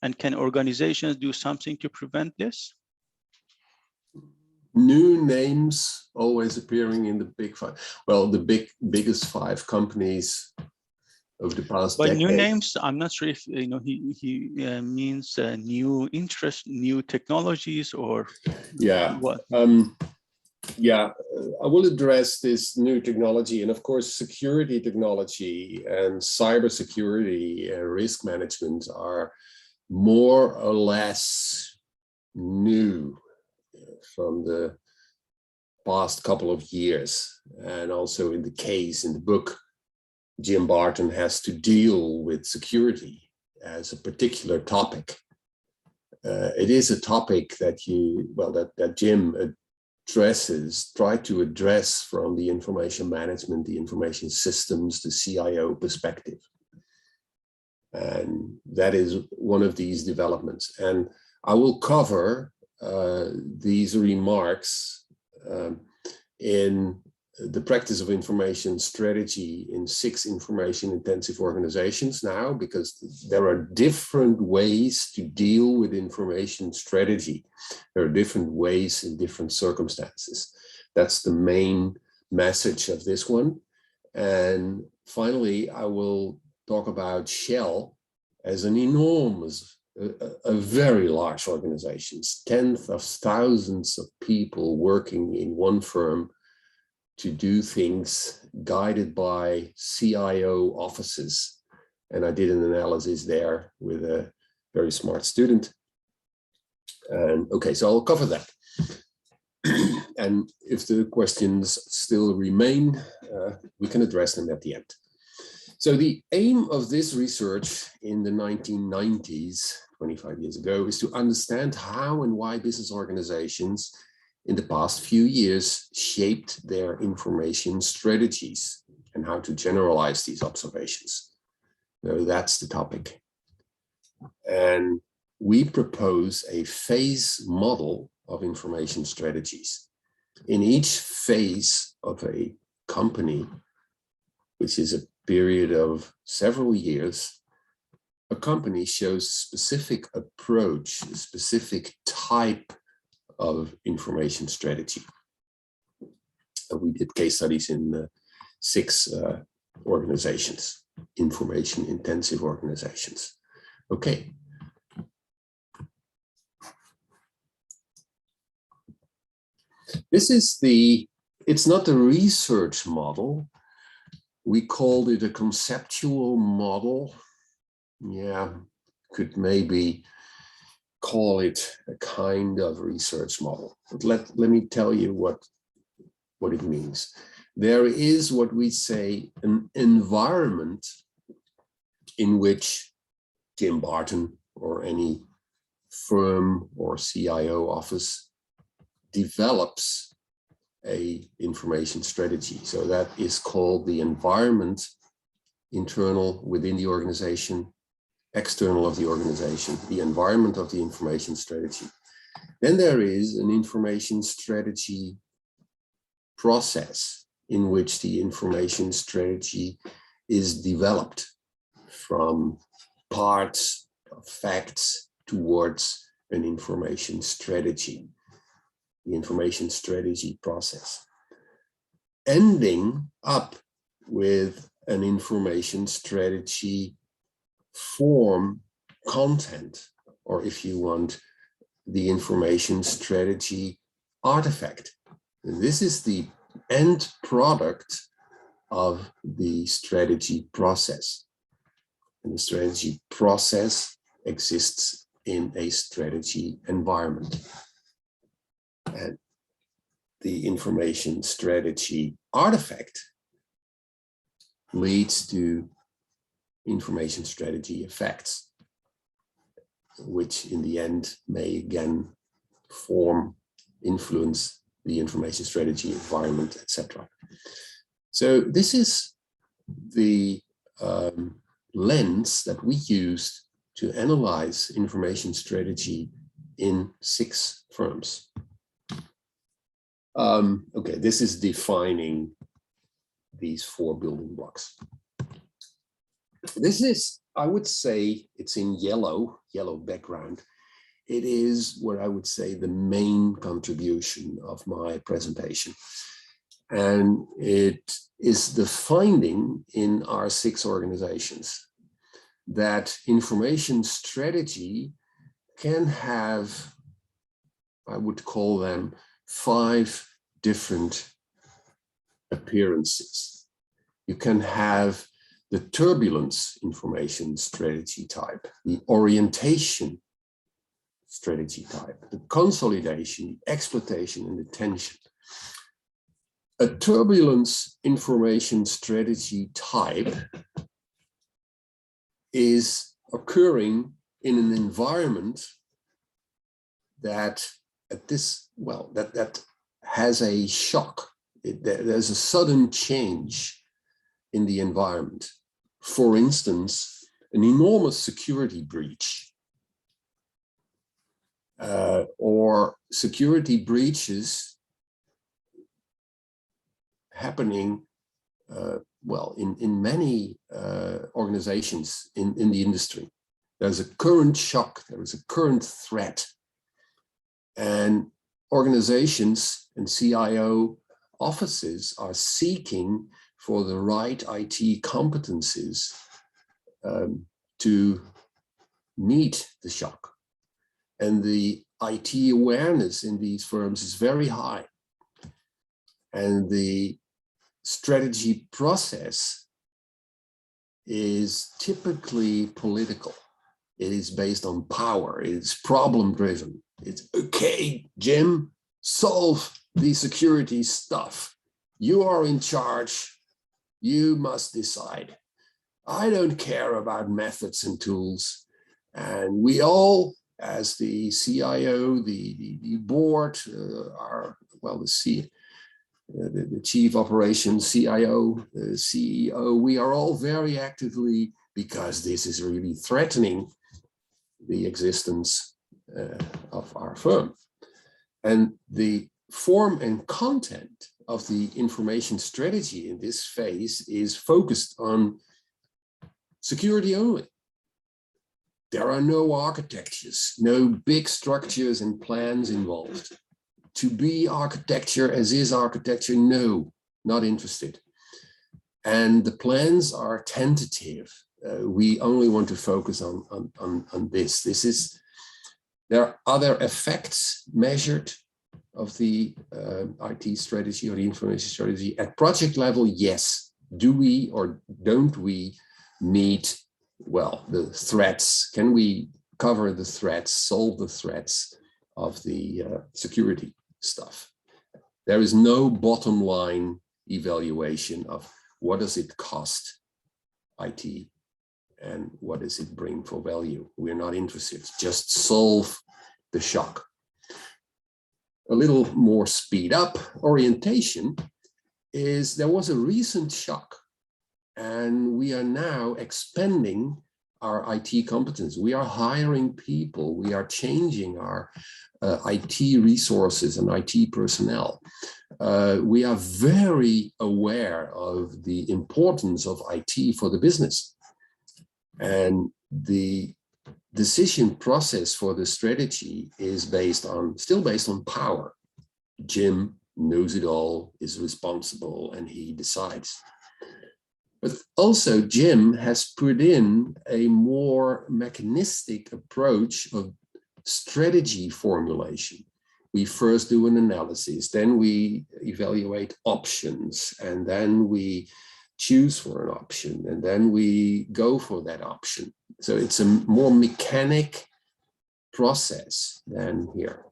And can organizations do something to prevent this? New names always appearing in the big 5. Well, the biggest 5 companies of the past By decade. new names, I'm not sure if he means new interest, new technologies, or what. I will address this new technology, and of course, security technology and cybersecurity and risk management are more or less new from the past couple of years. And also in the case in the book, Jim Barton has to deal with security as a particular topic. It is a topic that that Jim try to address from the information management, the information systems, the CIO perspective. And that is one of these developments. And I will cover these remarks in the practice of information strategy in 6 information intensive organizations now, because there are different ways to deal with information strategy. There are different ways in different circumstances. That's the main message of this one. And finally, I will talk about Shell as an enormous, a very large organization, tens of thousands of people working in one firm to do things guided by CIO offices And I did an analysis there with a very smart student. And okay, so I'll cover that. And if the questions still remain, we can address them at the end. So the aim of this research in the 1990s, 25 years ago, is to understand how and why business organizations in the past few years shaped their information strategies and how to generalize these observations. So that's the topic. And we propose a phase model of information strategies. In each phase of a company, which is a period of several years, a company shows a specific approach, a specific type of information strategy. And we did case studies in 6 organizations, information intensive organizations. Okay. This is it's not a research model. We called it a conceptual model. Yeah, could maybe call it a kind of research model. But let me tell you what it means. There is what we say an environment in which Tim Barton or any firm or CIO office develops a information strategy. So that is called the environment, internal within the organization, external of the organization, the environment of the information strategy. Then there is an information strategy process in which the information strategy is developed from parts of facts towards an information strategy. The information strategy process, ending up with an information strategy form, content, or if you want, the information strategy artifact. And this is the end product of the strategy process. And the strategy process exists in a strategy environment. And the information strategy artifact leads to information strategy effects, which in the end may again form, influence the information strategy environment, etc. So this is the lens that we used to analyze information strategy in 6 firms. Okay, this is defining these 4 building blocks. This is, I would say, it's in yellow background. It is what I would say the main contribution of my presentation. And it is the finding in our 6 organizations that information strategy can have, I would call them 5 different appearances. You can have the turbulence information strategy type, the orientation strategy type, the consolidation, exploitation, and the tension. A turbulence information strategy type is occurring in an environment that that has a shock. There's a sudden change in the environment. For instance, an enormous security breach or security breaches happening in many organizations in the industry. There's a current shock, there is a current threat. And organizations and CIO offices are seeking for the right IT competencies to meet the shock. And the IT awareness in these firms is very high. And the strategy process is typically political. It is based on power. It is problem driven. It's okay, Jim, solve the security stuff. You are in charge. You must decide. I don't care about methods and tools. And we all, as the CIO, the board, the chief operations, CIO, CEO, we are all very actively, because this is really threatening the existence of our firm. And the form and content of the information strategy in this phase is focused on security only. There are no architectures, no big structures and plans involved. To be architecture as is architecture, no, not interested. And the plans are tentative. We only want to focus on this. There are other effects measured of the IT strategy or the information strategy at project level. Yes. Do we or don't we meet, well, the threats? Can we cover the threats, solve the threats of the security stuff? There is no bottom line evaluation of what does it cost IT and what does it bring for value. We're not interested, just solve the shock. A little more speed up orientation is there was a recent shock, and we are now expanding our IT competence. We are hiring people. We are changing our IT resources and IT personnel. We are very aware of the importance of IT for the business. And the decision process for the strategy is still based on power. Jim knows it all, is responsible, and he decides. But also Jim has put in a more mechanistic approach of strategy formulation. We first do an analysis, then we evaluate options, and then we choose for an option, and then we go for that option. So it's a more mechanic process than here.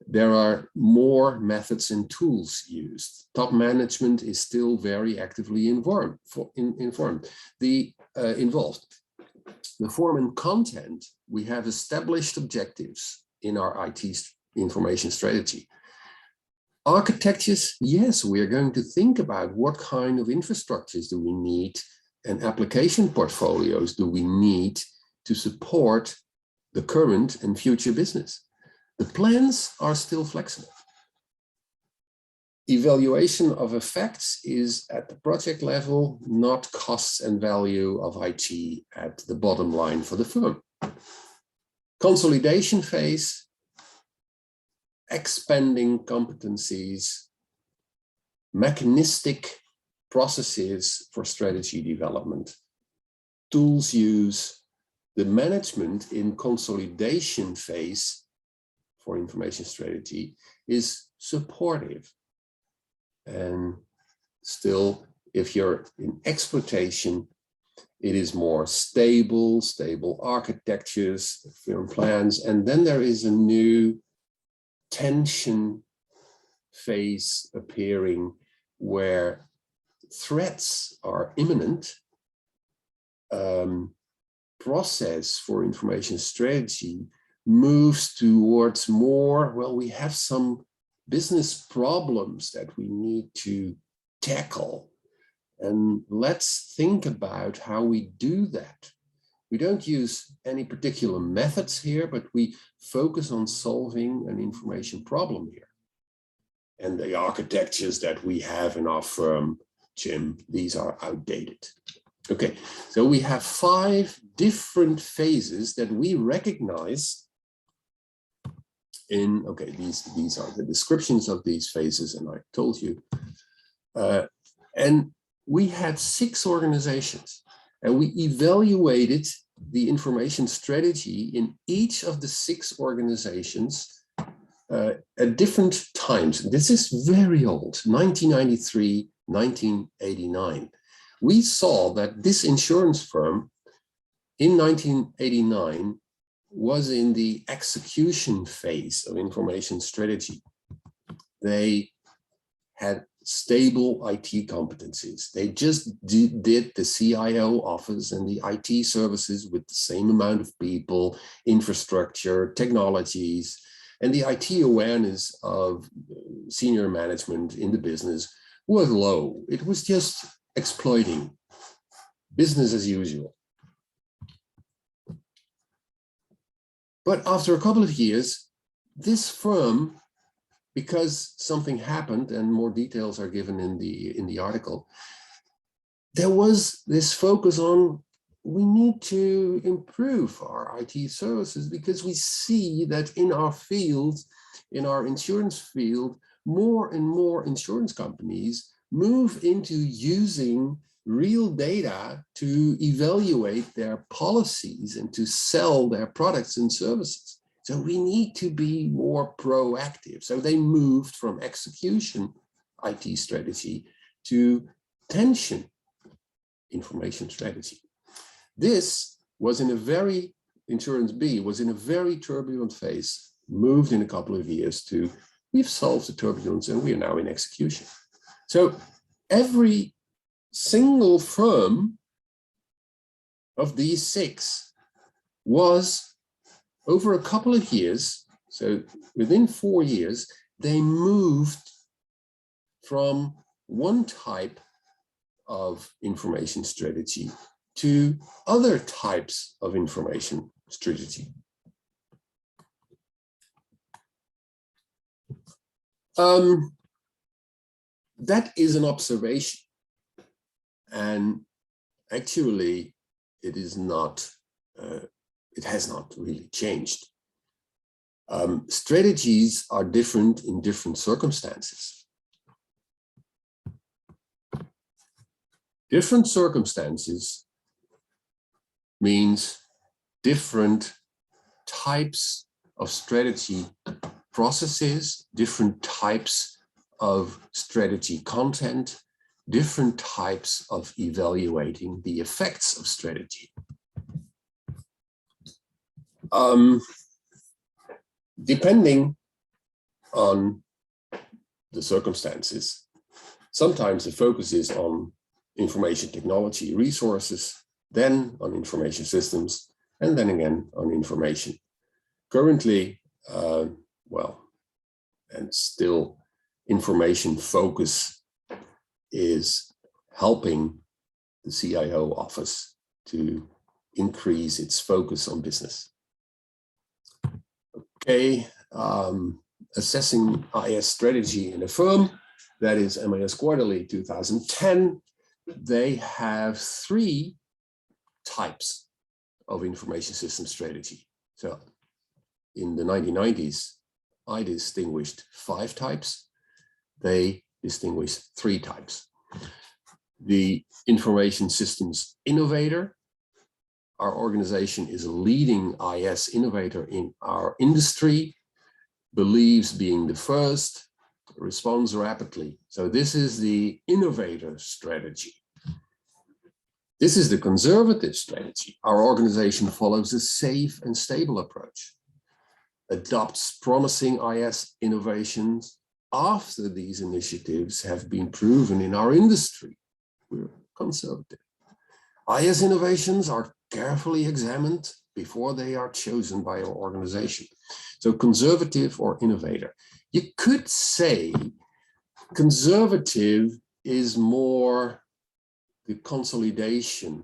There are more methods and tools used. Top management is still very actively involved. The form and content, we have established objectives in our IT information strategy. Architectures, yes, we are going to think about what kind of infrastructures do we need and application portfolios do we need to support the current and future business. The plans are still flexible. Evaluation of effects is at the project level, not costs and value of IT at the bottom line for the firm. Consolidation phase, expanding competencies, mechanistic processes for strategy development, tools use. The management in consolidation phase for information strategy is supportive. And still, if you're in exploitation, it is more stable architectures, firm plans, and then there is a new tension phase appearing where threats are imminent. Process for information strategy moves towards more, well, we have some business problems that we need to tackle. And let's think about how we do that. We don't use any particular methods here, but we focus on solving an information problem here. And the architectures that we have in our firm, Jim, these are outdated. Okay, so we have 5 different phases that we recognize in, okay, these are the descriptions of these phases, and I told you. And we had 6 organizations, and we evaluated the information strategy in each of the 6 organizations at different times. This is very old, 1993, 1989. we saw that this insurance firm in 1989 was in the execution phase of information strategy. They had stable IT competencies. They just did the CIO office and the IT services with the same amount of people, infrastructure, technologies, and the IT awareness of senior management in the business was low. It was just exploiting business as usual. But after a couple of years, this firm, because something happened, and more details are given in the article, there was this focus on, we need to improve our IT services because we see that in our field, in our insurance field, more and more insurance companies move into using real data to evaluate their policies and to sell their products and services. So we need to be more proactive. So they moved from execution IT strategy to tension information strategy. This was in a very, Insurance B was in a very turbulent phase, moved in a couple of years to, we've solved the turbulence and we are now in execution. So every single firm of these 6 was, over a couple of years, so within 4 years, they moved from one type of information strategy to other types of information strategy. That is an observation. And actually, it is not, it has not really changed. Strategies are different in different circumstances. Different circumstances means different types of strategy processes, different types of strategy content, different types of evaluating the effects of strategy. Depending on the circumstances, sometimes the focus is on information technology resources, then on information systems, and then again on information. Currently, well, and still information focus is helping the CIO office to increase its focus on business. Okay, assessing IS strategy in a firm, that is MIS Quarterly 2010. They have 3 types of information system strategy. So in the 1990s, I distinguished 5 types. They distinguished 3 types. The information systems innovator. Our organization is a leading IS innovator in our industry, believes being the first, responds rapidly. So this is the innovator strategy. This is the conservative strategy. Our organization follows a safe and stable approach, adopts promising IS innovations after these initiatives have been proven in our industry. We're conservative. IS innovations are carefully examined before they are chosen by our organization. So conservative or innovator. You could say conservative is more the consolidation,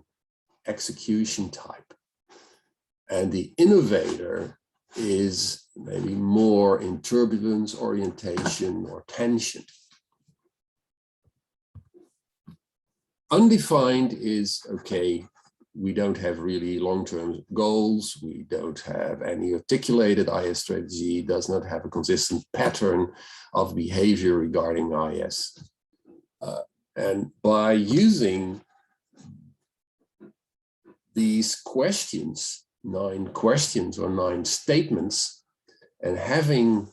execution type. And the innovator is maybe more in turbulence, orientation, or tension. Undefined is, okay, we don't have really long-term goals. We don't have any articulated IS strategy, does not have a consistent pattern of behavior regarding IS. And by using these questions, 9 questions or 9 statements, and having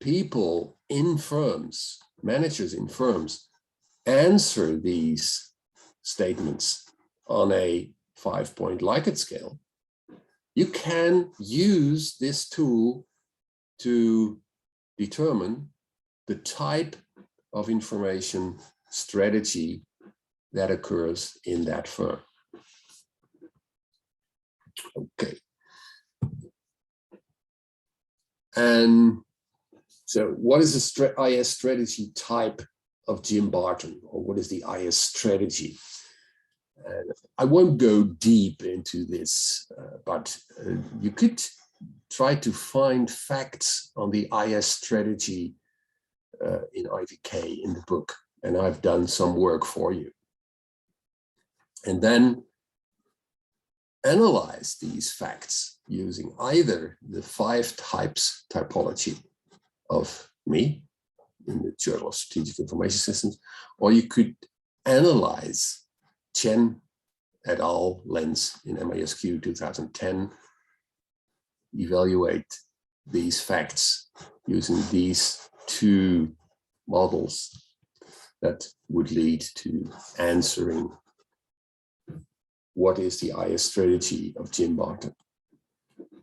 people in firms, managers in firms, answer these statements on a 5-point Likert scale, you can use this tool to determine the type of information strategy that occurs in that firm. Okay. And so what is the IS strategy type of Jim Barton, or what is the IS strategy? I won't go deep into this, but you could try to find facts on the IS strategy in IVK in the book, and I've done some work for you. And then analyze these facts using either the 5 types typology of me in the Journal of Strategic Information Systems, or you could analyze Chen et al. Lens in MISQ 2010, evaluate these facts using these 2 models that would lead to answering what is the IS strategy of Jim Barton?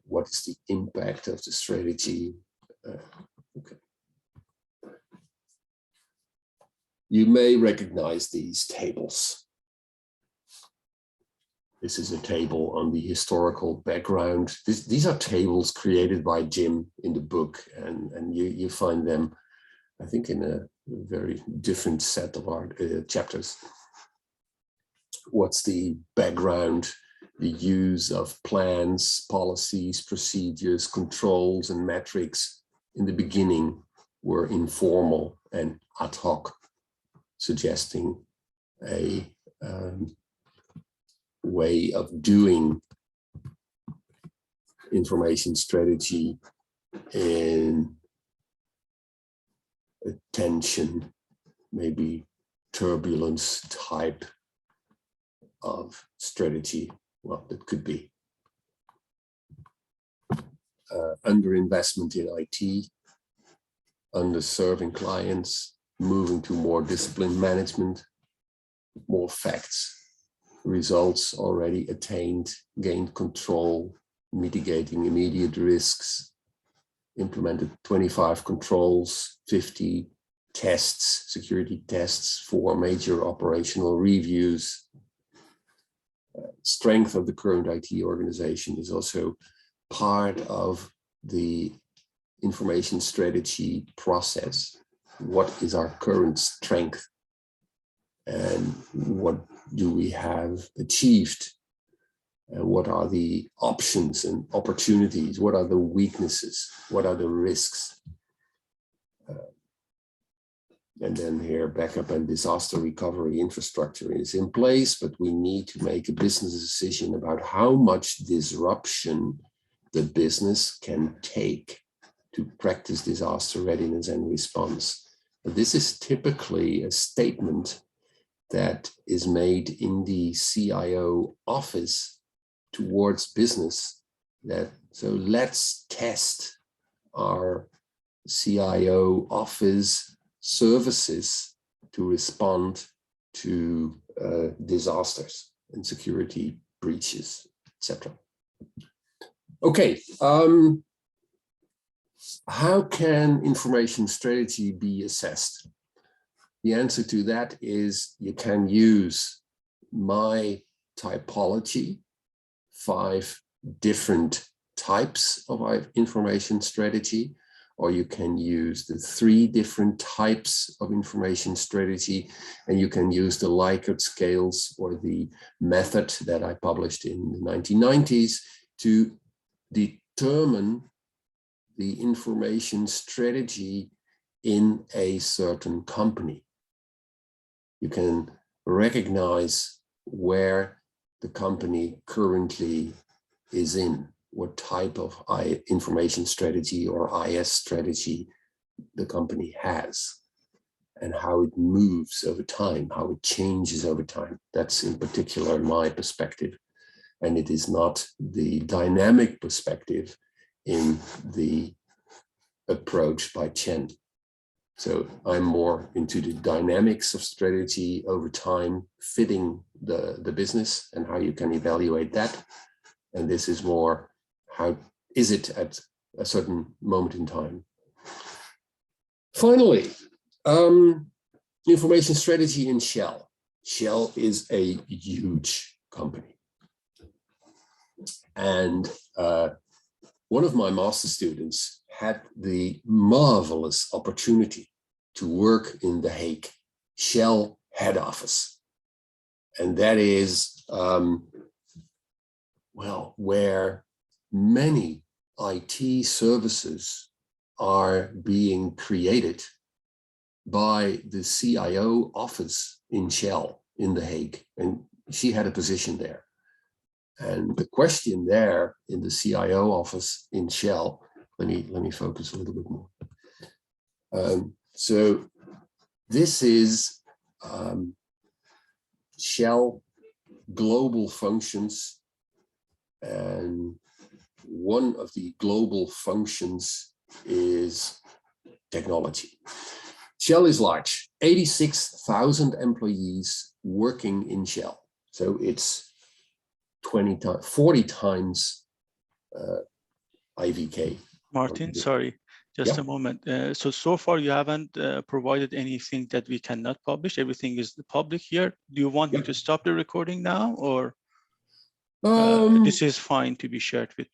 What is the impact of the strategy? Okay. You may recognize these tables. This is a table on the historical background. These are tables created by Jim in the book, and you find them, I think, in a very different set of chapters. What's the background, the use of plans, policies, procedures, controls, and metrics in the beginning were informal and ad hoc, suggesting a way of doing information strategy in a tension, maybe turbulence type of strategy. Well, it could be underinvestment in IT, underserving clients, moving to more disciplined management, more facts, results already attained, gained control, mitigating immediate risks, implemented 25 controls, 50 tests, security tests, 4 major operational reviews. Strength of the current IT organization is also part of the information strategy process. What is our current strength? And what do we have achieved? What are the options and opportunities? What are the weaknesses? What are the risks? And then here, backup and disaster recovery infrastructure is in place, but we need to make a business decision about how much disruption the business can take to practice disaster readiness and response. But this is typically a statement that is made in the CIO office towards business. So let's test our CIO office services to respond to disasters and security breaches, etc. Okay, how can information strategy be assessed? The answer to that is you can use my typology, 5 different types of information strategy, or you can use the 3 different types of information strategy, and you can use the Likert scales or the method that I published in the 1990s to determine the information strategy in a certain company. You can recognize where the company currently is in, what type of information strategy or IS strategy the company has, and how it moves over time, how it changes over time. That's in particular my perspective. And it is not the dynamic perspective in the approach by Chen. So I'm more into the dynamics of strategy over time, fitting the business and how you can evaluate that. And this is more, how is it at a certain moment in time? Finally, information strategy in Shell. Shell is a huge company. And one of my master students had the marvelous opportunity to work in The Hague, Shell head office. And that is, well, where many IT services are being created by the CIO office in Shell in The Hague. And she had a position there. And the question there in the CIO office in Shell, let me focus a little bit more. So this is Shell global functions, and one of the global functions is technology. Shell is large, 86,000 employees working in Shell. So it's 40 times IVK. Martin, sorry, just a moment. So far you haven't provided anything that we cannot publish. Everything is public here. Do you want me to stop the recording now, or this is fine to be shared with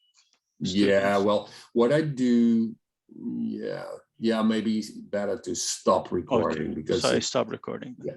students? Yeah, well, what I do, maybe it's better to stop recording, okay. because so I stop recording. Yeah.